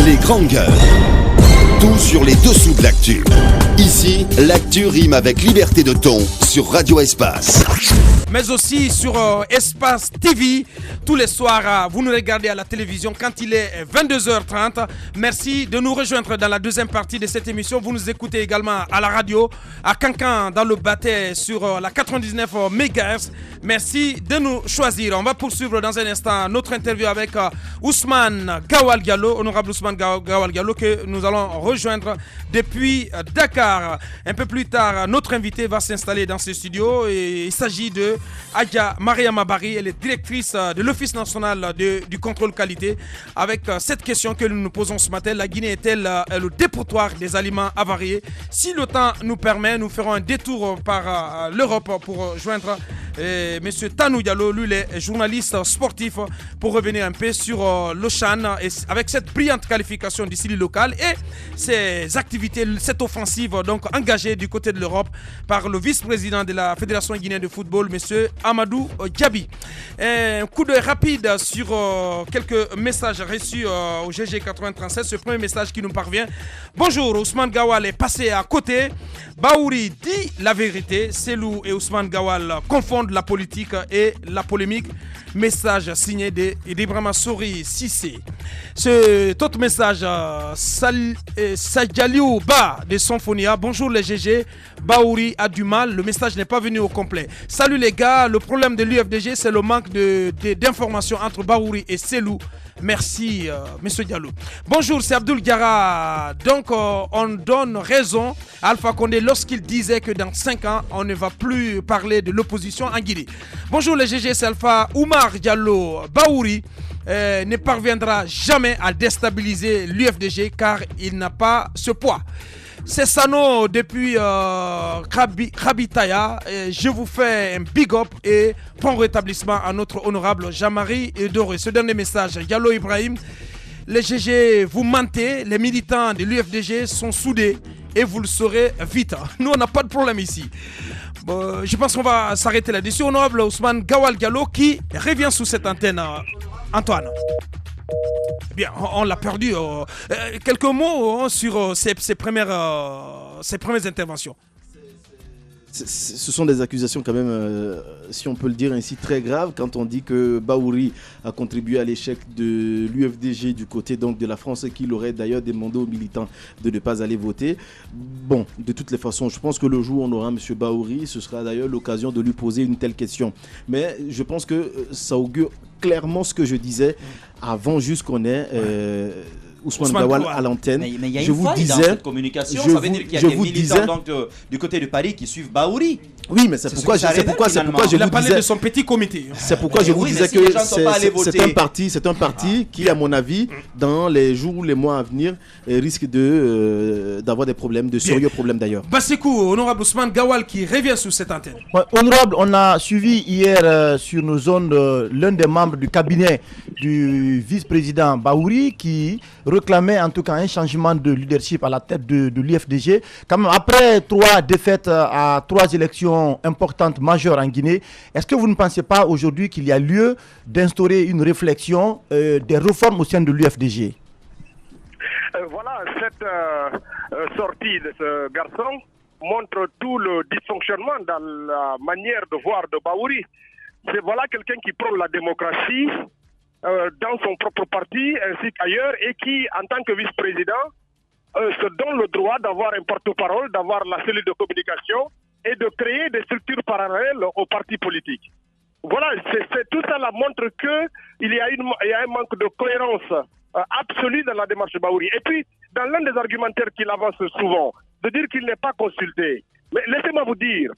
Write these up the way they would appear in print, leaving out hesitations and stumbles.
Les grands gueules. Tout sur les dessous de l'actu. Ici, l'actu rime avec liberté de ton sur Radio Espace. Mais aussi sur Espace TV. Tous les soirs, vous nous regardez à la télévision quand il est 22h30. Merci de nous rejoindre dans la deuxième partie de cette émission. Vous nous écoutez également à la radio, à Cancan dans le Baté sur la 99 MHz. Merci de nous choisir. On va poursuivre dans un instant notre interview avec Ousmane Gawal Diallo, honorable Ousmane Gawal Diallo, que nous allons rejoindre depuis Dakar. Un peu plus tard, notre invité va s'installer dans ce studio et il s'agit de Adja Mariama Bari, elle est directrice de l'Office national du contrôle qualité. Avec cette question que nous nous posons ce matin, la Guinée est-elle le dépotoir des aliments avariés? Si le temps nous permet, nous ferons un détour par l'Europe pour joindre Monsieur Tanou Diallo, lui il est journaliste sportif, pour revenir un peu sur le CHAN avec cette brillante qualification d'ici local et ses activités, cette offensive donc engagée du côté de l'Europe par le vice-président de la Fédération guinéenne de football, Monsieur Amadou Diaby. Un coup d'œil rapide sur quelques messages reçus au GG 8037. Ce premier message qui nous parvient. Bonjour, Ousmane Gawal est passé à côté. Baouri dit la vérité. Selou et Ousmane Gawal confondent la politique et la polémique. Message signé d'Ibrahima Sori Sissé. Cet autre message, Sajaliou Ba de Sonfonia. Bonjour les GG. Baouri a du mal. Le message n'est pas venu au complet. Salut les gars. Le problème de l'UFDG, c'est le manque d'informations entre Baouri et Selou. Merci, Monsieur Diallo. Bonjour, c'est Abdoul Diarra. Donc, on donne raison à Alpha Condé lorsqu'il disait que dans 5 ans, on ne va plus parler de l'opposition en Guinée. Bonjour, les GG, c'est Alpha Oumar Diallo. Baouri ne parviendra jamais à déstabiliser l'UFDG car il n'a pas ce poids. C'est Sano depuis Krabitaya. Je vous fais un big up et bon rétablissement à notre honorable Jean-Marie Doré. Ce dernier message, Diallo Ibrahim, les GG, vous mentez, les militants de l'UFDG sont soudés et vous le saurez vite. Nous, on n'a pas de problème ici. Je pense qu'on va s'arrêter là-dessus. Honorable Ousmane Gawal Diallo qui revient sous cette antenne. Antoine. Bien, on l'a perdu. Quelques mots sur ses premières interventions. Ce sont des accusations quand même, si on peut le dire ainsi, très graves quand on dit que Baouri a contribué à l'échec de l'UFDG du côté donc de la France et qu'il aurait d'ailleurs demandé aux militants de ne pas aller voter. Bon, de toutes les façons, je pense que le jour où on aura M. Baouri, ce sera d'ailleurs l'occasion de lui poser une telle question. Mais je pense que ça augure clairement ce que je disais avant juste qu'on ait... Ousmane Gawal à l'antenne. Mais il y a une faille dans cette communication. Ça veut dire qu'il y a des militants donc, du côté de Paris qui suivent Baouri. Oui, mais c'est pourquoi je vous disais. Il a parlé de son petit comité. C'est pourquoi je vous disais que c'est un parti qui, à mon avis, dans les jours ou les mois à venir, risque d'avoir des problèmes, de sérieux problèmes d'ailleurs. Basekou, honorable Ousmane Gawal qui revient sur cette antenne. Ouais, honorable, on a suivi hier sur nos zones l'un des membres du cabinet du vice-président Baouri qui réclamait en tout cas un changement de leadership à la tête de l'UFDG. Quand même, après 3 défaites à 3 élections importantes, majeures en Guinée, est-ce que vous ne pensez pas aujourd'hui qu'il y a lieu d'instaurer une réflexion des réformes au sein de l'UFDG? Voilà, cette sortie de ce garçon montre tout le dysfonctionnement dans la manière de voir de Baouri. C'est voilà quelqu'un qui prône la démocratie dans son propre parti ainsi qu'ailleurs et qui, en tant que vice-président, se donne le droit d'avoir un porte-parole, d'avoir la cellule de communication et de créer des structures parallèles aux partis politiques. Voilà, tout ça là montre qu'il y a un manque de cohérence absolue dans la démarche de Baouri. Et puis, dans l'un des argumentaires qu'il avance souvent, de dire qu'il n'est pas consulté. Mais laissez-moi vous dire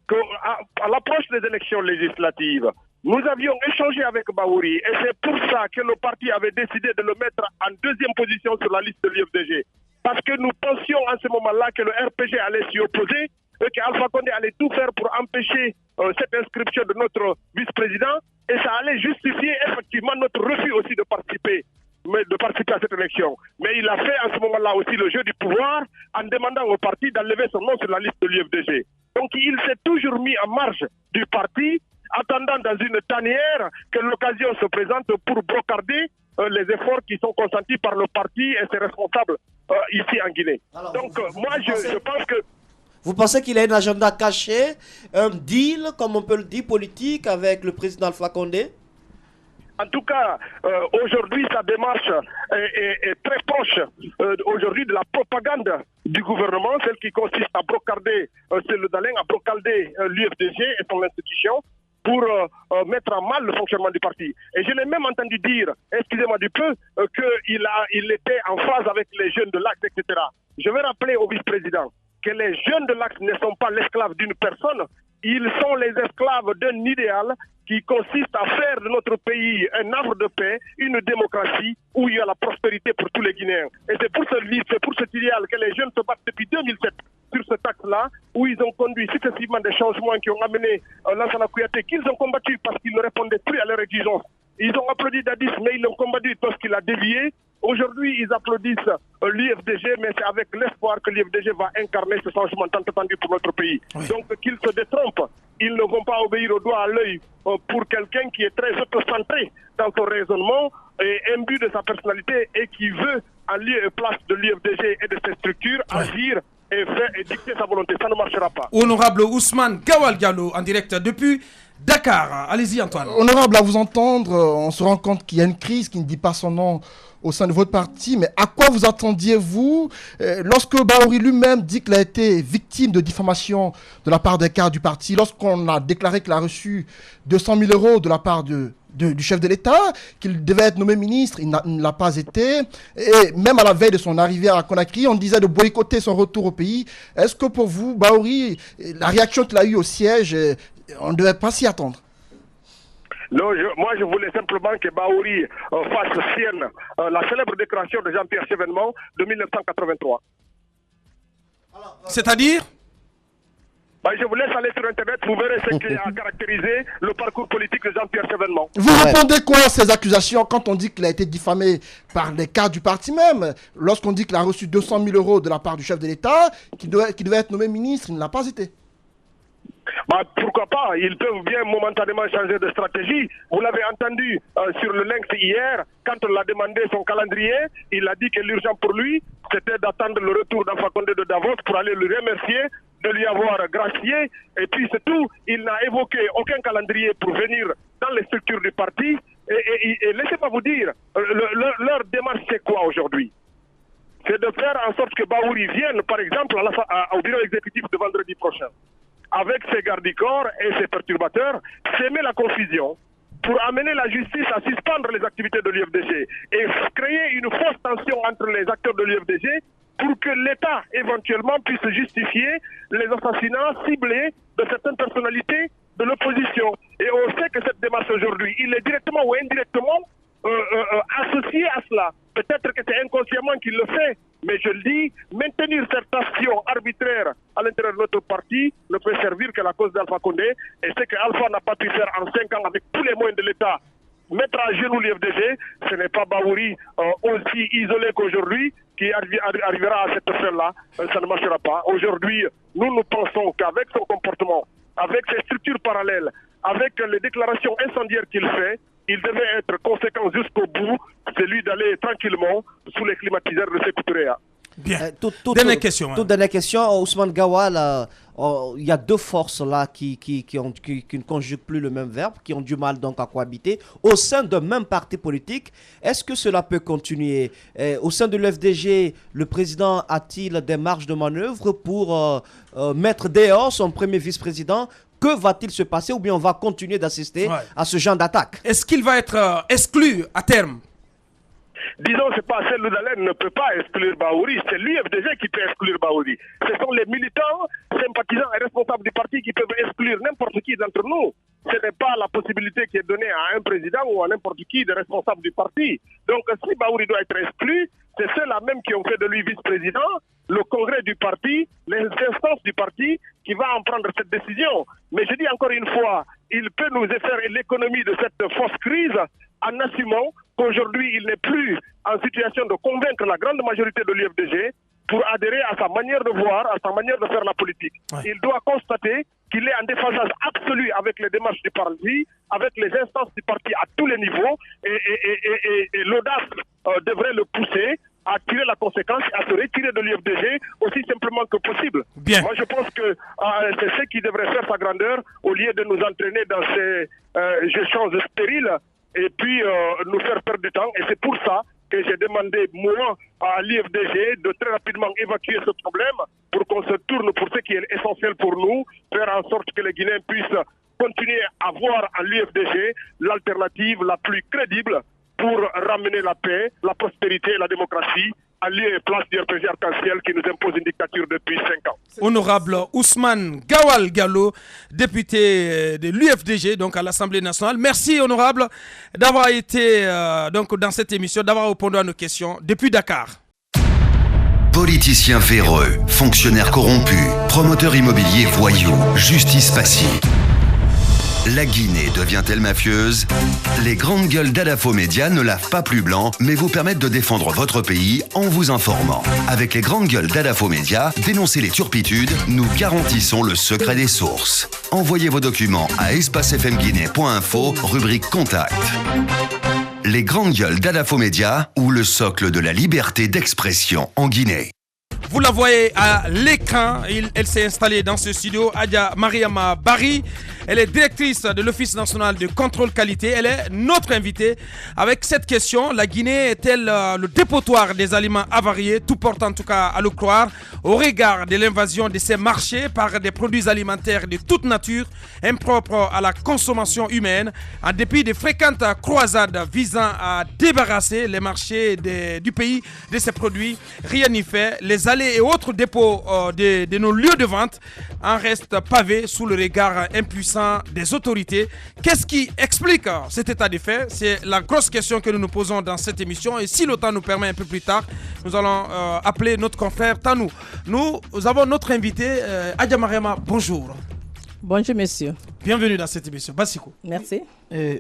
qu'à l'approche des élections législatives, nous avions échangé avec Baouri et c'est pour ça que le parti avait décidé de le mettre en 2e position sur la liste de l'UFDG. Parce que nous pensions à ce moment-là que le RPG allait s'y opposer et qu'Alpha Condé allait tout faire pour empêcher cette inscription de notre vice-président et ça allait justifier effectivement notre refus aussi de participer à cette élection. Mais il a fait à ce moment-là aussi le jeu du pouvoir en demandant au parti d'enlever son nom sur la liste de l'UFDG. Donc il s'est toujours mis en marge du parti, attendant dans une tanière que l'occasion se présente pour brocarder les efforts qui sont consentis par le parti et ses responsables ici en Guinée. Alors, donc moi je pense que... Vous pensez qu'il y a un agenda caché, un deal, comme on peut le dire, politique avec le président Alpha Condé? En tout cas, aujourd'hui, sa démarche est très proche aujourd'hui de la propagande du gouvernement, celle qui consiste à brocarder le Dalin, à brocarder l'UFDG et son institution pour mettre en mal le fonctionnement du parti. Et je l'ai même entendu dire, excusez-moi du peu, qu'il était en phase avec les jeunes de l'Axe, etc. Je vais rappeler au vice-président que les jeunes de l'Axe ne sont pas l'esclave d'une personne, ils sont les esclaves d'un idéal qui consiste à faire de notre pays un havre de paix, une démocratie où il y a la prospérité pour tous les Guinéens. Et c'est pour cet idéal que les jeunes se battent depuis 2007 sur ce axe-là, où ils ont conduit successivement des changements qui ont amené Lansana Kouyaté, qu'ils ont combattu parce qu'ils ne répondaient plus à leurs exigences. Ils ont applaudi Dadis, mais ils l'ont combattu parce qu'il a dévié. Aujourd'hui, ils applaudissent l'UFDG, mais c'est avec l'espoir que l'UFDG va incarner ce changement tant attendu pour notre pays. Oui. Donc qu'ils se détrompent, ils ne vont pas obéir au doigt à l'œil pour quelqu'un qui est très autocentré dans son raisonnement et imbu de sa personnalité et qui veut, en lieu et place de l'UFDG et de ses structures, agir et faire et dicter sa volonté. Ça ne marchera pas. Honorable Ousmane Gawal Diallo, en direct depuis Dakar. Allez-y, Antoine. Honorable, à vous entendre, on se rend compte qu'il y a une crise qui ne dit pas son nom au sein de votre parti, mais à quoi vous attendiez-vous lorsque Bahouri lui-même dit qu'il a été victime de diffamation de la part des cadres du parti, lorsqu'on a déclaré qu'il a reçu 200 000 € de la part du chef de l'État, qu'il devait être nommé ministre, il ne l'a pas été, et même à la veille de son arrivée à Conakry, on disait de boycotter son retour au pays. Est-ce que pour vous, Bahouri, la réaction qu'il a eue au siège, on ne devait pas s'y attendre? Non, moi je voulais simplement que Bahouri fasse sienne la célèbre déclaration de Jean-Pierre Chevènement de 1983. C'est-à-dire? Je vous laisse aller sur Internet, vous verrez ce qui a caractérisé le parcours politique de Jean-Pierre Chevènement. Vous répondez quoi à ces accusations quand on dit qu'il a été diffamé par les cadres du parti même? Lorsqu'on dit qu'il a reçu 200 000 € de la part du chef de l'État, qui devait être nommé ministre, il ne l'a pas été. Pourquoi pas? Ils peuvent bien momentanément changer de stratégie. Vous l'avez entendu sur le Lynx hier, quand on l'a demandé son calendrier, il a dit que l'urgent pour lui, c'était d'attendre le retour d'Alpha Condé de Davos pour aller le remercier de lui avoir gracié. Et puis c'est tout. Il n'a évoqué aucun calendrier pour venir dans les structures du parti. Et laissez-moi vous dire, leur démarche c'est quoi aujourd'hui? C'est de faire en sorte que Bahouri vienne, par exemple, au bureau exécutif de vendredi prochain, avec ses gardes du corps et ses perturbateurs, s'aimer la confusion pour amener la justice à suspendre les activités de l'UFDG et créer une fausse tension entre les acteurs de l'UFDG pour que l'État éventuellement puisse justifier les assassinats ciblés de certaines personnalités de l'opposition. Et on sait que cette démarche aujourd'hui, il est directement ou indirectement associé à cela. Peut-être que c'est inconsciemment qu'il le fait, mais je le dis, maintenir cette action arbitraire à l'intérieur de notre parti ne peut servir que la cause d'Alpha Condé. Et ce que Alpha n'a pas pu faire en 5 ans avec tous les moyens de l'État, mettre à genoux l'UFDG, ce n'est pas Bahouri aussi isolé qu'aujourd'hui qui arrivera à cette fin-là. Ça ne marchera pas. Aujourd'hui, nous pensons qu'avec son comportement, avec ses structures parallèles, avec les déclarations incendiaires qu'il fait, il devait être conséquent jusqu'au bout, c'est lui d'aller tranquillement sous les climatiseurs de Sékou-Touré. Bien. Dernière question. Toute dernière question, Ousmane Gawal, il y a deux forces là qui ne conjuguent plus le même verbe, qui ont du mal donc à cohabiter au sein d'un même parti politique. Est-ce que cela peut continuer? Au sein de l'UFDG, le président a-t-il des marges de manœuvre pour mettre dehors son premier vice-président? Que va-t-il se passer, ou bien on va continuer d'assister à ce genre d'attaque? Est-ce qu'il va être exclu à terme? Disons, c'est pas celle Dalen ne peut pas exclure Bahouri, c'est l'UFDG qui peut exclure Bahouri. Ce sont les militants, sympathisants et responsables du parti qui peuvent exclure n'importe qui d'entre nous. Ce n'est pas la possibilité qui est donnée à un président ou à n'importe qui de responsable du parti. Donc si Bahouri doit être exclu, c'est ceux-là même qui ont fait de lui vice-président, le congrès du parti, les instances du parti qui va en prendre cette décision. Mais je dis encore une fois, il peut nous faire l'économie de cette fausse crise en assumant qu'aujourd'hui, il n'est plus en situation de convaincre la grande majorité de l'UFDG pour adhérer à sa manière de voir, à sa manière de faire la politique. Ouais. Il doit constater qu'il est en déphasage absolu avec les démarches du parti, avec les instances du parti à tous les niveaux, et l'audace devrait le pousser à tirer la conséquence, à se retirer de l'UFDG aussi simplement que possible. Bien. Moi, je pense que c'est ce qui devrait faire sa grandeur au lieu de nous entraîner dans ces échanges stériles et puis nous faire perdre du temps. Et c'est pour ça que j'ai demandé, moi, à l'UFDG de très rapidement évacuer ce problème pour qu'on se tourne pour ce qui est essentiel pour nous, faire en sorte que les Guinéens puissent continuer à voir à l'UFDG l'alternative la plus crédible pour ramener la paix, la prospérité et la démocratie à lieu et place du RPG Arc-en-Ciel qui nous impose une dictature depuis 5 ans. Honorable Ousmane Gawal Gallo, député de l'UFDG, donc à l'Assemblée nationale. Merci, honorable, d'avoir été donc dans cette émission, d'avoir répondu à nos questions depuis Dakar. Politiciens véreux, fonctionnaires corrompus, promoteurs immobiliers voyous, justice passive. La Guinée devient-elle mafieuse? Les grandes gueules d'Adafo Média ne lavent pas plus blanc, mais vous permettent de défendre votre pays en vous informant. Avec les grandes gueules d'Adafo Média, dénoncez les turpitudes, nous garantissons le secret des sources. Envoyez vos documents à espacefmguinée.info, rubrique Contact. Les grandes gueules d'Adafo Média, ou le socle de la liberté d'expression en Guinée. Vous la voyez à l'écran, elle s'est installée dans ce studio, Adja Mariama Bari. Elle est directrice de l'Office national de contrôle qualité. Elle est notre invitée avec cette question. La Guinée est-elle le dépotoir des aliments avariés? Tout porte en tout cas à le croire au regard de l'invasion de ces marchés par des produits alimentaires de toute nature, impropres à la consommation humaine. En dépit de fréquentes croisades visant à débarrasser les marchés du pays de ces produits, rien n'y fait. Les allées et autres dépôts de nos lieux de vente en restent pavés sous le regard impuissant des autorités. Qu'est-ce qui explique cet état de fait? C'est la grosse question que nous nous posons dans cette émission. Et si le temps nous permet un peu plus tard, nous allons appeler notre confrère Tanou. Nous avons notre invité, Adja Mariama, bonjour. Bonjour monsieur. Bienvenue dans cette émission. Bassiko. Merci.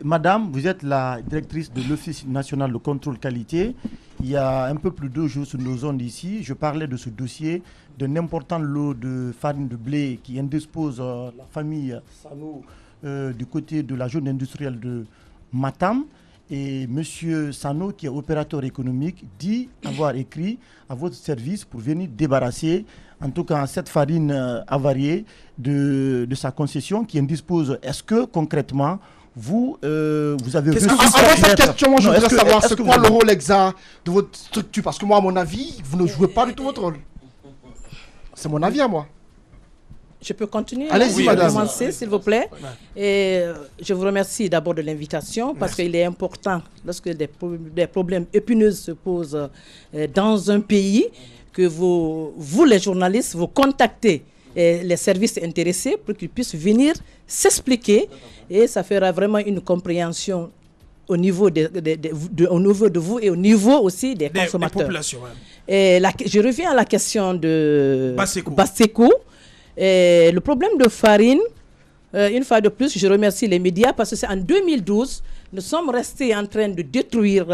Madame, vous êtes la directrice de l'Office national de contrôle qualité. Il y a un peu plus de 2 jours sur nos zones ici, je parlais de ce dossier d'un important lot de farine de blé qui indispose la famille Sano du côté de la zone industrielle de Matam. Et M. Sano, qui est opérateur économique, dit avoir écrit à votre service pour venir débarrasser, en tout cas, cette farine avariée de sa concession qui indispose. Est-ce que concrètement, vous avez reçu cette question, moi je voudrais savoir c'est quoi le rôle exact de votre structure, parce que moi à mon avis, vous ne jouez pas du tout votre rôle. C'est mon avis à moi. Je peux continuer? Allez-y, madame. Commencer, s'il vous plaît. Et je vous remercie d'abord de l'invitation parce qu'il est important, lorsque des problèmes épineux se posent dans un pays, que vous les journalistes, vous contactez les services intéressés pour qu'ils puissent venir s'expliquer, et ça fera vraiment une compréhension au niveau de vous et au niveau aussi des consommateurs. Des populations, ouais. Et je reviens à la question de Basseko. Le problème de farine, une fois de plus, je remercie les médias parce que c'est en 2012, nous sommes restés en train de détruire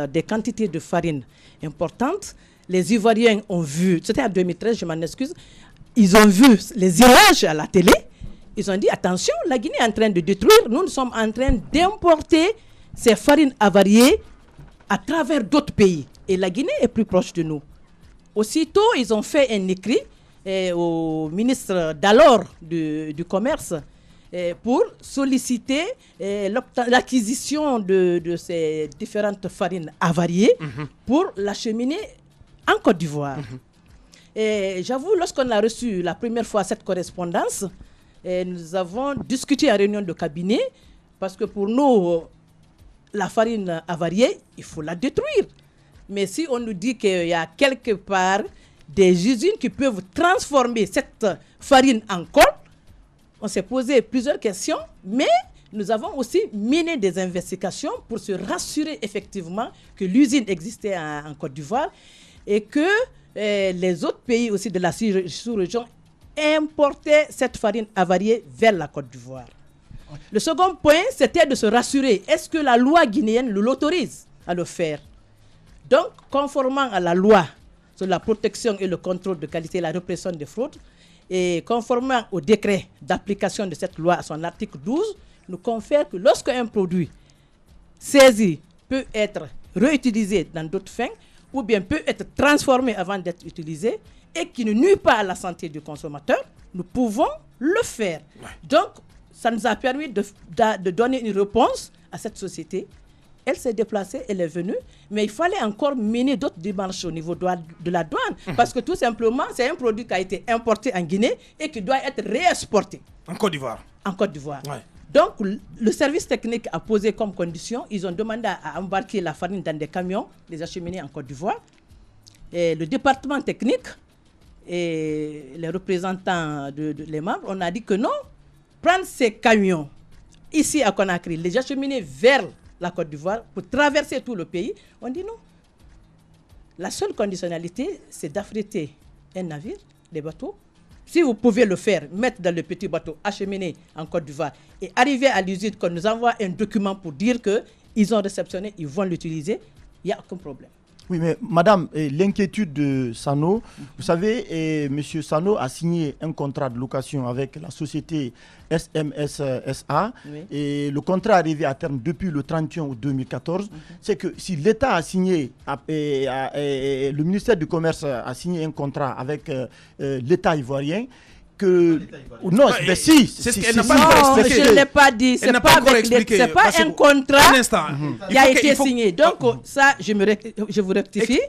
des quantités de farine importantes. Les Ivoiriens ont vu, c'était en 2013, je m'en excuse, ils ont vu les images à la télé, ils ont dit attention, la Guinée est en train de détruire, nous sommes en train d'importer ces farines avariées à travers d'autres pays. Et la Guinée est plus proche de nous. Aussitôt, ils ont fait un écrit au ministre d'alors du Commerce pour solliciter l'acquisition de ces différentes farines avariées pour l'acheminer en Côte d'Ivoire. Et j'avoue, lorsqu'on a reçu la première fois cette correspondance, nous avons discuté en réunion de cabinet parce que pour nous, la farine avariée, il faut la détruire. Mais si on nous dit qu'il y a quelque part des usines qui peuvent transformer cette farine en colle, on s'est posé plusieurs questions, mais nous avons aussi mené des investigations pour se rassurer effectivement que l'usine existait en Côte d'Ivoire et que les autres pays aussi de la sous-région importaient cette farine avariée vers la Côte d'Ivoire. Le second point, c'était de se rassurer. Est-ce que la loi guinéenne l'autorise? à le faire. Donc, conformément à la loi sur la protection et le contrôle de qualité et la répression des fraudes, et conformément au décret d'application de cette loi à son article 12, nous confère que lorsqu'un produit saisi peut être réutilisé dans d'autres fins, ou bien peut être transformé avant d'être utilisé, et qui ne nuit pas à la santé du consommateur, nous pouvons le faire. Donc, ça nous a permis de donner une réponse à cette société. Elle s'est déplacée, elle est venue, mais il fallait encore mener d'autres démarches au niveau de la douane, parce que tout simplement, c'est un produit qui a été importé en Guinée et qui doit être réexporté. En Côte d'Ivoire. En Côte d'Ivoire. Ouais. Donc, le service technique a posé comme condition, ils ont demandé à embarquer la farine dans des camions, les acheminer en Côte d'Ivoire. Et le département technique et les représentants les membres, on a dit que non, prendre ces camions ici à Conakry, les acheminer vers la Côte d'Ivoire pour traverser tout le pays, on dit non. La seule conditionnalité, c'est d'affréter un navire, des bateaux. Si vous pouvez le faire, mettre dans le petit bateau, acheminer en Côte d'Ivoire et arriver à l'usine, qu'on nous envoie un document pour dire qu'ils ont réceptionné, ils vont l'utiliser, il n'y a aucun problème. Oui, mais madame, l'inquiétude de Sano, vous savez, M. Sano a signé un contrat de location avec la société SMS SA, oui. Et le contrat est arrivé à terme depuis le 31 août 2014. C'est que si l'État a signé, le ministère du Commerce a signé un contrat avec l'État ivoirien, que non, mais si, c'est ce qu'elle n'a pas expliqué. Je ne l'ai pas dit. C'est pas un contrat qui a été signé. Donc ça, je vous rectifie.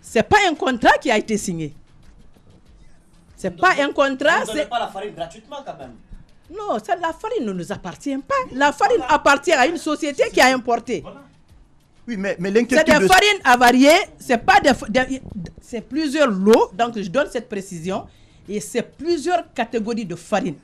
C'est pas un contrat qui a été signé. C'est pas un contrat. Vous ne donnez pas la farine gratuitement quand même. Non, la farine ne nous appartient pas. La farine appartient à une société qui a importé. Oui, mais c'est des farines avariées. C'est plusieurs lots. Donc je donne cette précision. Et c'est plusieurs catégories de farine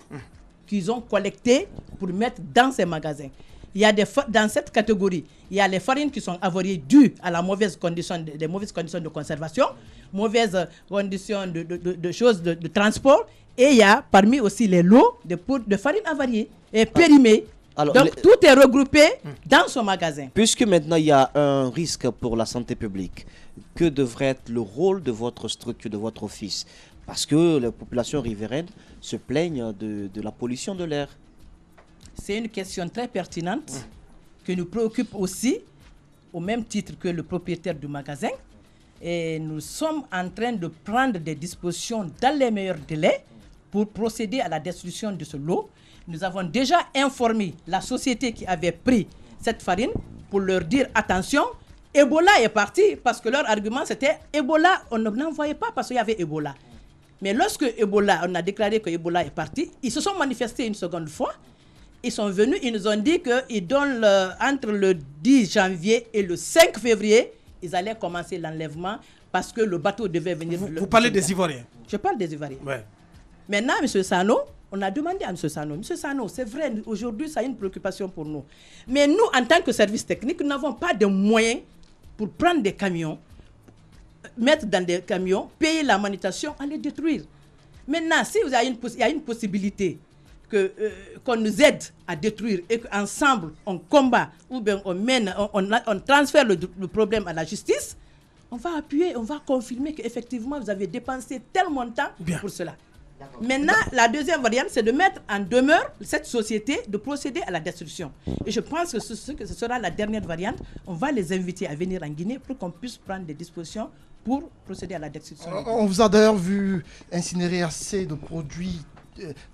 qu'ils ont collectées pour mettre dans ces magasins. Il y a dans cette catégorie, il y a les farines qui sont avariées dues à la mauvaise condition, des mauvaises conditions de conservation, mauvaises conditions de transport, et il y a parmi aussi les lots de farine avariée et périmée. Alors, donc tout est regroupé dans ce magasin. Puisque maintenant il y a un risque pour la santé publique, que devrait être le rôle de votre structure, de votre office? Parce que les populations riveraines se plaignent de la pollution de l'air. C'est une question très pertinente qui nous préoccupe aussi, au même titre que le propriétaire du magasin. Et nous sommes en train de prendre des dispositions dans les meilleurs délais pour procéder à la destruction de ce lot. Nous avons déjà informé la société qui avait pris cette farine pour leur dire attention, Ebola est parti, parce que leur argument c'était Ebola, on ne l'envoyait pas parce qu'il y avait Ebola. Mais lorsque Ebola, on a déclaré que Ebola est parti, ils se sont manifestés une seconde fois. Ils sont venus, ils nous ont dit qu'ils donnent entre le 10 janvier et le 5 février, ils allaient commencer l'enlèvement parce que le bateau devait venir. Vous parlez des Ivoiriens? Je parle des Ivoiriens. Ouais. Maintenant, M. Sano, on a demandé à M. Sano, M. Sano, c'est vrai, aujourd'hui, ça a une préoccupation pour nous. Mais nous, en tant que service technique, nous n'avons pas de moyens pour prendre des camions, mettre dans des camions, payer la manutention, à les détruire. Maintenant, si il y a une possibilité qu'on nous aide à détruire et qu'ensemble on combat ou bien on transfère le problème à la justice, on va appuyer, on va confirmer qu'effectivement vous avez dépensé tel montant pour cela. Maintenant, la deuxième variante, c'est de mettre en demeure cette société de procéder à la destruction. Et je pense que ce sera la dernière variante. On va les inviter à venir en Guinée pour qu'on puisse prendre des dispositions pour procéder à la destruction. On vous a d'ailleurs vu incinérer assez de produits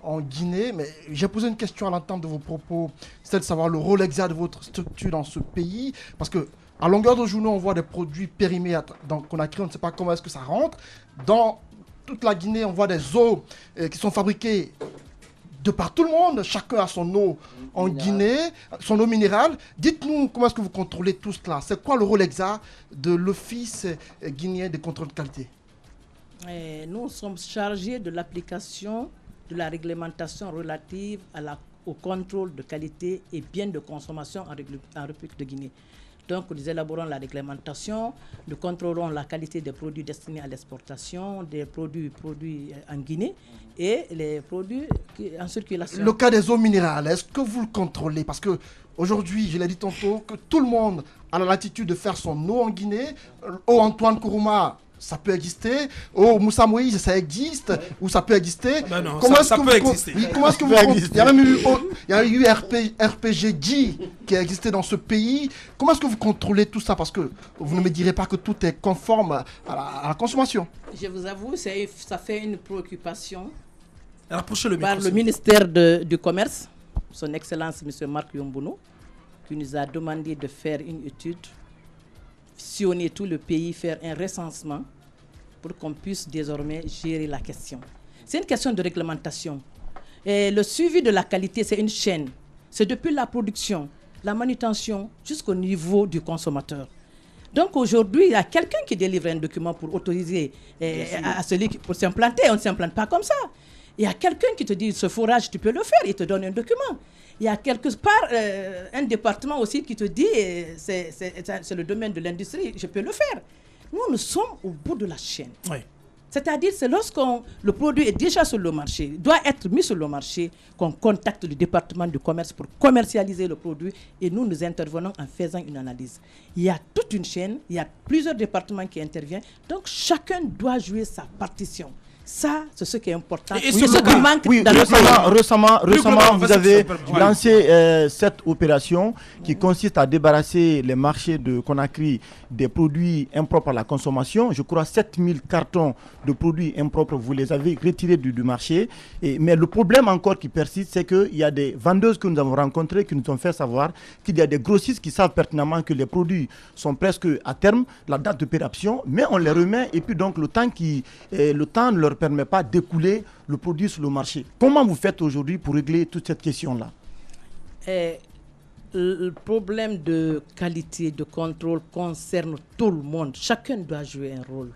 en Guinée, mais j'ai posé une question à l'entente de vos propos, c'est de savoir le rôle exact de votre structure dans ce pays, parce que à longueur de journée, on voit des produits périmés dans Conakry, on ne sait pas comment est-ce que ça rentre. Dans toute la Guinée, on voit des eaux qui sont fabriquées de par tout le monde. Chacun a son eau en Guinée, son eau minérale. Dites-nous comment est-ce que vous contrôlez tout cela. C'est quoi le rôle exact de l'Office guinéen de contrôle de qualité? Nous sommes chargés de l'application de la réglementation relative au contrôle de qualité et biens de consommation en République de Guinée. Donc, nous élaborons la réglementation, nous contrôlons la qualité des produits destinés à l'exportation, des produits en Guinée et les produits en circulation. Le cas des eaux minérales, est-ce que vous le contrôlez? Parce que aujourd'hui, je l'ai dit tantôt, que tout le monde a la latitude de faire son eau en Guinée. Eau Antoine Kourouma, ça peut exister. Oh, Moussa Moïse, ça existe. Ou ça peut exister. Ben non, comment ça peut exister. Comment est-ce que vous... Il y a même eu RPGG qui a existé dans ce pays. Comment est-ce que vous contrôlez tout ça? Parce que vous ne me direz pas que tout est conforme à la consommation. Je vous avoue, ça fait une préoccupation par le ministère du Commerce, son Excellence M. Marc Yombouno, qui nous a demandé de faire une étude, sillonner tout le pays, faire un recensement pour qu'on puisse désormais gérer la question. C'est une question de réglementation. Et le suivi de la qualité, c'est une chaîne. C'est depuis la production, la manutention, jusqu'au niveau du consommateur. Donc aujourd'hui, il y a quelqu'un qui délivre un document pour autoriser à celui pour s'implanter. On ne s'implante pas comme ça. Il y a quelqu'un qui te dit, ce forage, tu peux le faire, il te donne un document. Il y a quelque part un département aussi qui te dit, c'est le domaine de l'industrie, je peux le faire. Nous sommes au bout de la chaîne. Oui. C'est-à-dire, c'est lorsque le produit est déjà sur le marché, doit être mis sur le marché, qu'on contacte le département du commerce pour commercialiser le produit et nous intervenons en faisant une analyse. Il y a toute une chaîne, il y a plusieurs départements qui interviennent, donc chacun doit jouer sa partition. Ça, c'est ce qui est important. Et ce qui manque récemment, vous avez lancé cette opération qui consiste à débarrasser les marchés de Conakry des produits impropres à la consommation. Je crois 7000 cartons de produits impropres, vous les avez retirés du marché. Mais le problème encore qui persiste, c'est qu'il y a des vendeuses que nous avons rencontrées qui nous ont fait savoir qu'il y a des grossistes qui savent pertinemment que les produits sont presque à terme, la date de péremption, mais on les remet et puis donc le temps ne leur permet pas d'écouler le produit sur le marché. Comment vous faites aujourd'hui pour régler toute cette question-là? Le problème de qualité, de contrôle concerne tout le monde. Chacun doit jouer un rôle.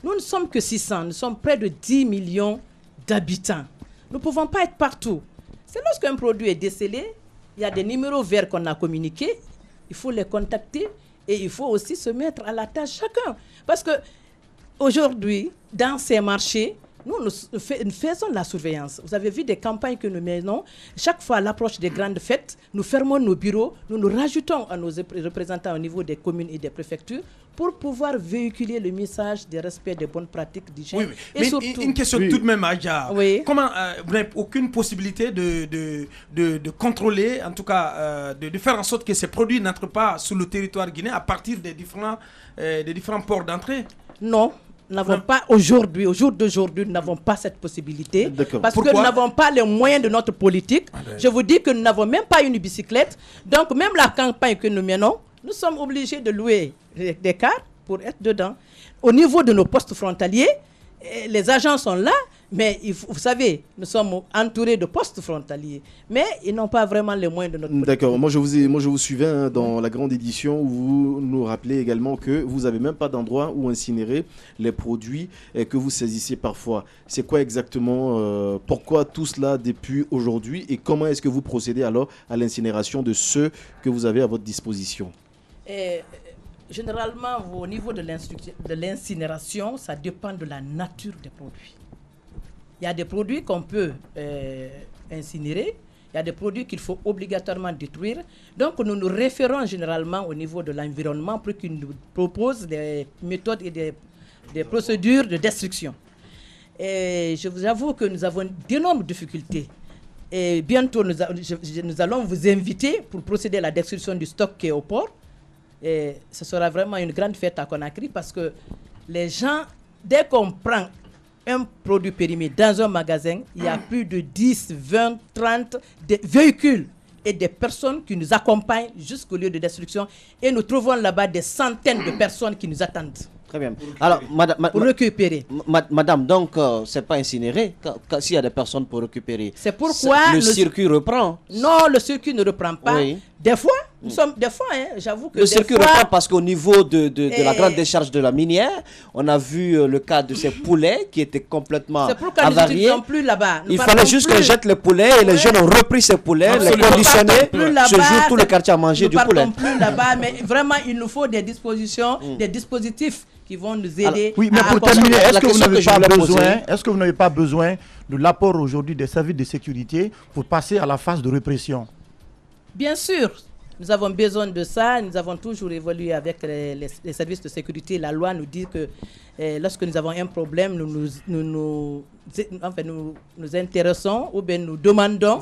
Nous ne sommes que 600, nous sommes près de 10 millions d'habitants. Nous ne pouvons pas être partout. C'est lorsqu'un produit est décelé, il y a des numéros verts qu'on a communiqués, il faut les contacter et il faut aussi se mettre à la tâche chacun. Parce que aujourd'hui, dans ces marchés, nous faisons la surveillance. Vous avez vu des campagnes que nous menons. Chaque fois à l'approche des grandes fêtes, nous fermons nos bureaux, nous rajoutons à nos représentants au niveau des communes et des préfectures pour pouvoir véhiculer le message des respects des bonnes pratiques d'hygiène. Oui. Et mais surtout, une question tout de même, Adja. Oui. Comment vous n'avez aucune possibilité de contrôler, en tout cas, de faire en sorte que ces produits n'entrent pas sur le territoire guinéen à partir des différents ports d'entrée? Non. Nous n'avons pas aujourd'hui, au jour d'aujourd'hui, nous n'avons pas cette possibilité. Parce que nous n'avons pas les moyens de notre politique. Je vous dis que nous n'avons même pas une bicyclette. Donc même la campagne que nous menons, nous sommes obligés de louer des cars pour être dedans. Au niveau de nos postes frontaliers, les agents sont là, mais vous savez, nous sommes entourés de postes frontaliers, mais ils n'ont pas vraiment les moyens de notre politique. D'accord, moi je vous suivais dans la grande édition où vous nous rappelez également que vous n'avez même pas d'endroit où incinérer les produits que vous saisissez parfois. C'est quoi exactement, pourquoi tout cela depuis aujourd'hui et comment est-ce que vous procédez alors à l'incinération de ceux que vous avez à votre disposition? Généralement, au niveau de l'incinération, ça dépend de la nature des produits. Il y a des produits qu'on peut incinérer, il y a des produits qu'il faut obligatoirement détruire. Donc, nous nous référons généralement au niveau de l'environnement pour qu'ils nous proposent des méthodes et des procédures de destruction. Et je vous avoue que nous avons d'énormes difficultés. Et bientôt, nous allons vous inviter pour procéder à la destruction du stock qui est au port. Et ce sera vraiment une grande fête à Conakry parce que les gens, dès qu'on prend un produit périmé dans un magasin, il y a plus de 10, 20, 30 véhicules et des personnes qui nous accompagnent jusqu'au lieu de destruction. Et nous trouvons là-bas des centaines de personnes qui nous attendent. Très bien. Alors, pour récupérer. Madame, donc, c'est pas incinéré s'il y a des personnes pour récupérer. C'est pourquoi le circuit reprend. Non, le circuit ne reprend pas. Oui. Des fois, j'avoue que. Le circuit reprend parce qu'au niveau de la grande décharge de la minière, on a vu le cas de ces poulets qui étaient complètement avariés. Plus là-bas. Il fallait juste qu'on jette les poulets et les jeunes ont repris ces poulets, les conditionnés. Ce jour, tout le quartier a mangé du poulet. Nous ne partons plus là-bas, mais vraiment, il nous faut des dispositions, des dispositifs qui vont nous aider. Oui, mais pour terminer, est-ce que vous n'avez pas besoin de l'apport aujourd'hui des services de sécurité pour passer à la phase de répression? Bien sûr, nous avons besoin de ça. Nous avons toujours évolué avec les services de sécurité. La loi nous dit que lorsque nous avons un problème, nous nous intéressons ou bien nous demandons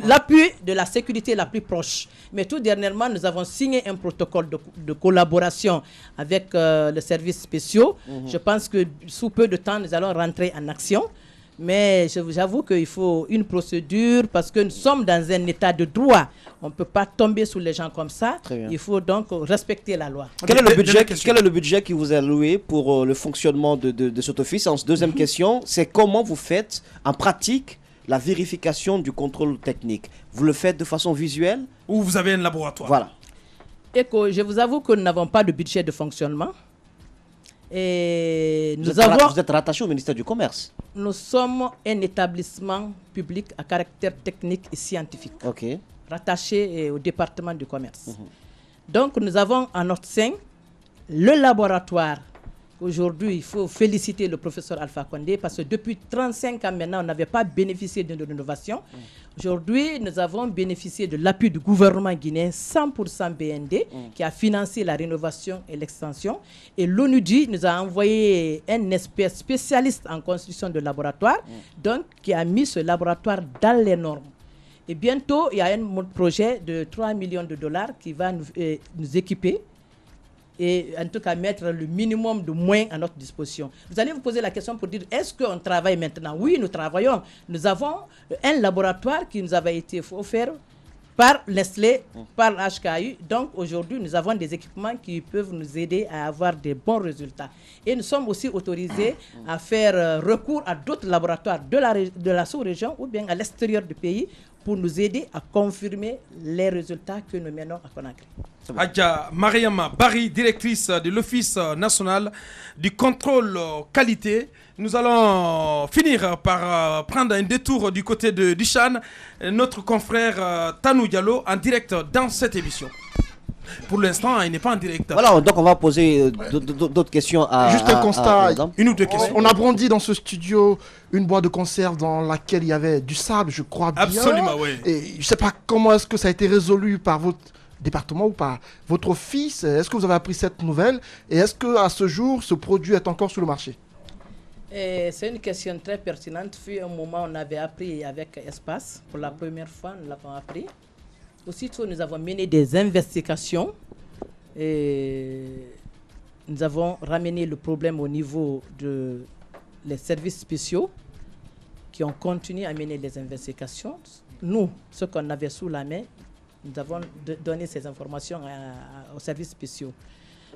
l'appui de la sécurité la plus proche. Mais tout dernièrement, nous avons signé un protocole de collaboration avec les services spéciaux. Je pense que sous peu de temps, nous allons rentrer en action. Mais j'avoue qu'il faut une procédure parce que nous sommes dans un état de droit. On ne peut pas tomber sur les gens comme ça. Il faut donc respecter la loi. Quel est le budget qui vous est alloué pour le fonctionnement de cet office? Deuxième question, c'est comment vous faites en pratique la vérification du contrôle technique? Vous le faites de façon visuelle? Ou vous avez un laboratoire? Voilà. Je vous avoue que nous n'avons pas de budget de fonctionnement. Et vous êtes rattaché au ministère du Commerce? Nous sommes un établissement public à caractère technique et scientifique, rattaché au département du commerce. Donc nous avons en notre sein le laboratoire. Aujourd'hui, il faut féliciter le professeur Alpha Condé parce que depuis 35 ans maintenant, on n'avait pas bénéficié de rénovation. Aujourd'hui, nous avons bénéficié de l'appui du gouvernement guinéen 100% BND qui a financé la rénovation et l'extension. Et l'ONUDI nous a envoyé un expert spécialiste en construction de laboratoire, donc qui a mis ce laboratoire dans les normes. Et bientôt, il y a un projet de 3 millions de dollars qui va nous équiper et en tout cas mettre le minimum de moyens à notre disposition. Vous allez vous poser la question pour dire, est-ce qu'on travaille maintenant? Oui, nous travaillons. Nous avons un laboratoire qui nous avait été offert par Nestlé, par HKU. Donc aujourd'hui, nous avons des équipements qui peuvent nous aider à avoir des bons résultats. Et nous sommes aussi autorisés à faire recours à d'autres laboratoires de la sous-région ou bien à l'extérieur du pays pour nous aider à confirmer les résultats que nous menons à Conakry. Adja Mariama Barry, directrice de l'Office national du contrôle qualité. Nous allons finir par prendre un détour du côté de Dichan, notre confrère Tanou Diallo en direct dans cette émission. Pour l'instant, il n'est pas en direct. Voilà, donc on va poser d'autres questions à... Juste un constat. Une ou deux questions. On a brandi dans ce studio une boîte de conserve dans laquelle il y avait du sable, je crois bien. Absolument, oui. Et je ne sais pas comment est-ce que ça a été résolu par votre département ou par votre office. Est-ce que vous avez appris cette nouvelle? Et est-ce qu'à ce jour, ce produit est encore sur le marché? C'est une question très pertinente. Fut un moment, on avait appris avec Espace. Pour la première fois, nous l'avons appris. Aussitôt, nous avons mené des investigations et nous avons ramené le problème au niveau des services spéciaux qui ont continué à mener les investigations. Nous, ce qu'on avait sous la main, nous avons donné ces informations aux services spéciaux.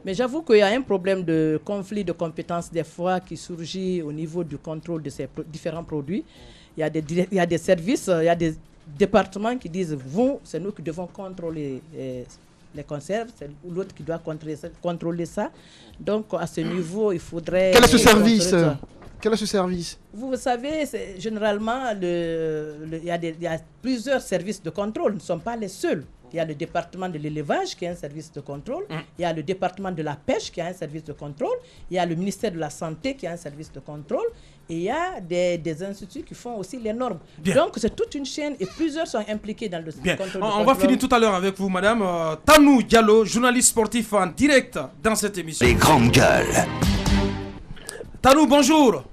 Mais j'avoue qu'il y a un problème de conflit de compétences des fois qui surgit au niveau du contrôle de ces différents produits. Il y a des services, il y a des départements qui disent, c'est nous qui devons contrôler les conserves, c'est l'autre qui doit contrôler ça. Donc à ce niveau, il faudrait... Quel est ce service? Quel est ce service? Vous savez, généralement, il y a plusieurs services de contrôle. Nous ne sommes pas les seuls. Il y a le département de l'élevage qui a un service de contrôle. Il y a le département de la pêche qui a un service de contrôle. Il y a le ministère de la Santé qui a un service de contrôle. Et il y a des instituts qui font aussi les normes. Bien. Donc, c'est toute une chaîne et plusieurs sont impliqués dans le contrôle. On va finir tout à l'heure avec vous, madame. Tanou Diallo, journaliste sportif en direct dans cette émission. Les grandes gueules. Tanou, bonjour.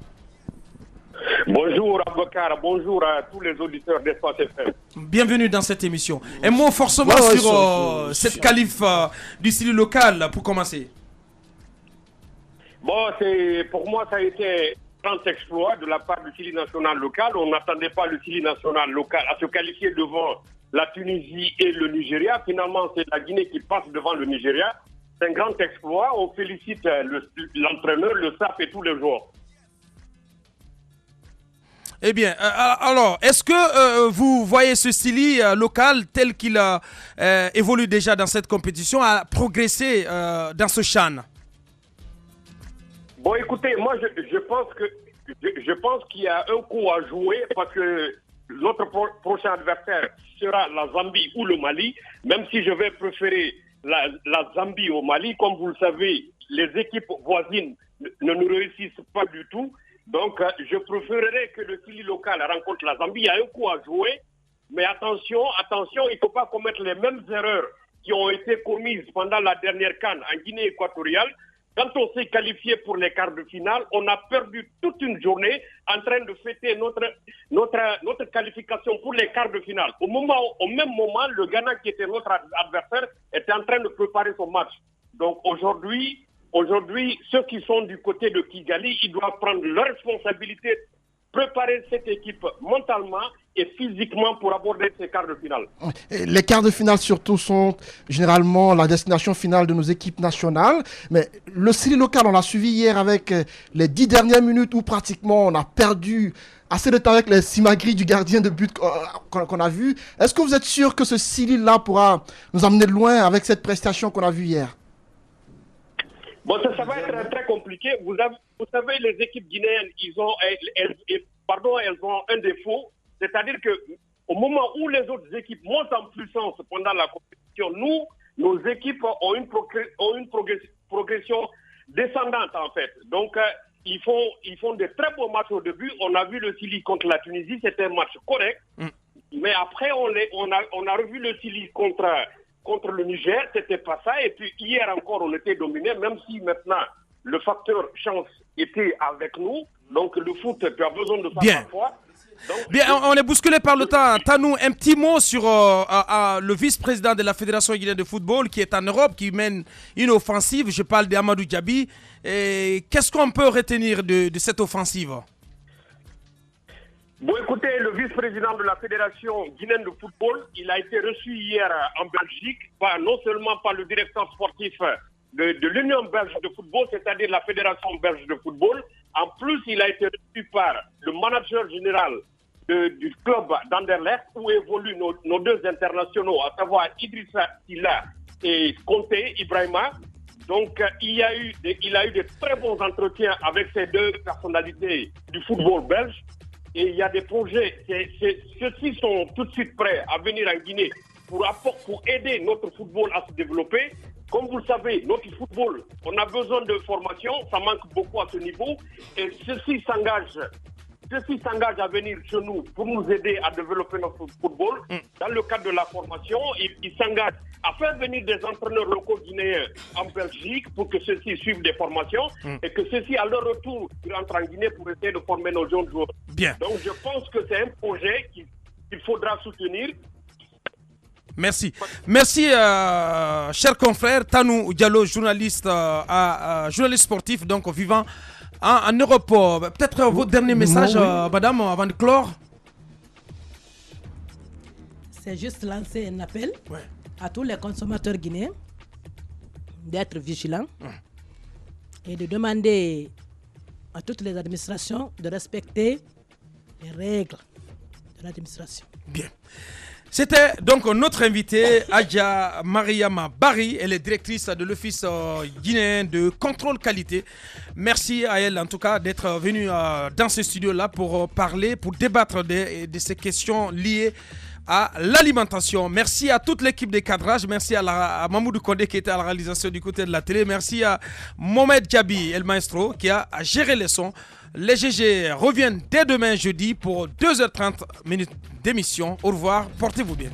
Bonjour Abokar, bonjour à tous les auditeurs d'Espace FM. Bienvenue dans cette émission. Un mot forcément sur cette qualif du style local pour commencer. Bon, pour moi ça a été un grand exploit de la part du Sili national local. On n'attendait pas le Sili national local à se qualifier devant la Tunisie et le Nigeria. Finalement, c'est la Guinée qui passe devant le Nigeria. C'est un grand exploit. On félicite l'entraîneur, le staff et tous les joueurs. Eh bien, alors, est-ce que vous voyez ce Sili local tel qu'il évolue déjà dans cette compétition à progresser dans ce CHAN? Bon, écoutez, moi, je pense qu'il y a un coup à jouer parce que notre prochain adversaire sera la Zambie ou le Mali, même si je vais préférer la Zambie au Mali. Comme vous le savez, les équipes voisines ne nous réussissent pas du tout. Donc, je préférerais que le Sili local rencontre la Zambie. Il y a un coup à jouer, mais attention, il ne faut pas commettre les mêmes erreurs qui ont été commises pendant la dernière CAN en Guinée équatoriale. Quand on s'est qualifié pour les quarts de finale, on a perdu toute une journée en train de fêter notre qualification pour les quarts de finale. Au même moment, le Ghana, qui était notre adversaire, était en train de préparer son match. Donc aujourd'hui, ceux qui sont du côté de Kigali, ils doivent prendre leurs responsabilités, préparer cette équipe mentalement et physiquement pour aborder ces quarts de finale. Les quarts de finale surtout sont généralement la destination finale de nos équipes nationales. Mais le Sili local, on l'a suivi hier avec les 10 dernières minutes où pratiquement on a perdu assez de temps avec les simagris du gardien de but qu'on a vu. Est-ce que vous êtes sûr que ce Sili-là pourra nous amener loin avec cette prestation qu'on a vue hier? Bon, ça va être très compliqué. Vous savez, les équipes guinéennes, elles ont un défaut. C'est-à-dire qu'au moment où les autres équipes montent en puissance pendant la compétition, nos équipes ont une progression descendante en fait. Donc, ils font de très beaux matchs au début. On a vu le Sili contre la Tunisie, c'était un match correct. Mais après, on a revu le Sili contre le Niger, c'était pas ça. Et puis hier encore, on était dominé, même si maintenant le facteur chance était avec nous. Donc le foot, tu as besoin de ça parfois. Bien, on est bousculé par le temps. Tanou, un petit mot sur le vice-président de la Fédération guinéenne de football qui est en Europe, qui mène une offensive. Je parle d'Amadou Diaby. Qu'est-ce qu'on peut retenir de cette offensive? Bon, écoutez, le vice-président de la Fédération guinéenne de football, il a été reçu hier en Belgique, non seulement par le directeur sportif de l'Union belge de football, c'est-à-dire la Fédération belge de football. En plus, il a été reçu par le manager général du club d'Anderlecht, où évoluent nos deux internationaux, à savoir Idrissa Silla et Conté Ibrahima. Donc, il a eu de très bons entretiens avec ces deux personnalités du football belge. Et il y a des projets, ceux-ci sont tout de suite prêts à venir en Guinée pour aider notre football à se développer. Comme vous le savez, notre football, on a besoin de formation, ça manque beaucoup à ce niveau. Et ceux-ci s'engagent à venir chez nous pour nous aider à développer notre football. Dans le cadre de la formation, ils s'engagent à faire venir des entraîneurs locaux guinéens en Belgique pour que ceux-ci suivent des formations et que ceux-ci, à leur retour, rentrent en Guinée pour essayer de former nos jeunes joueurs. Bien. Donc je pense que c'est un projet qu'il faudra soutenir. Merci. Merci, cher confrère Tanou Diallo, journaliste sportif, donc vivant en Europe. Peut-être votre dernier message, madame, avant de clore. C'est juste lancer un appel à tous les consommateurs guinéens d'être vigilants et de demander à toutes les administrations de respecter les règles de l'administration. Bien. C'était donc notre invitée, Adja Mariama Bari, elle est directrice de l'Office guinéen de contrôle qualité. Merci à elle en tout cas d'être venue dans ce studio-là pour parler, pour débattre de ces questions liées à l'alimentation. Merci à toute l'équipe de cadrage, merci à Mamoudou Kondé qui était à la réalisation du côté de la télé, merci à Mohamed Diaby, El Maestro, qui a géré les sons. Les GG reviennent dès demain jeudi pour 2h30 d'émission. Au revoir, portez-vous bien.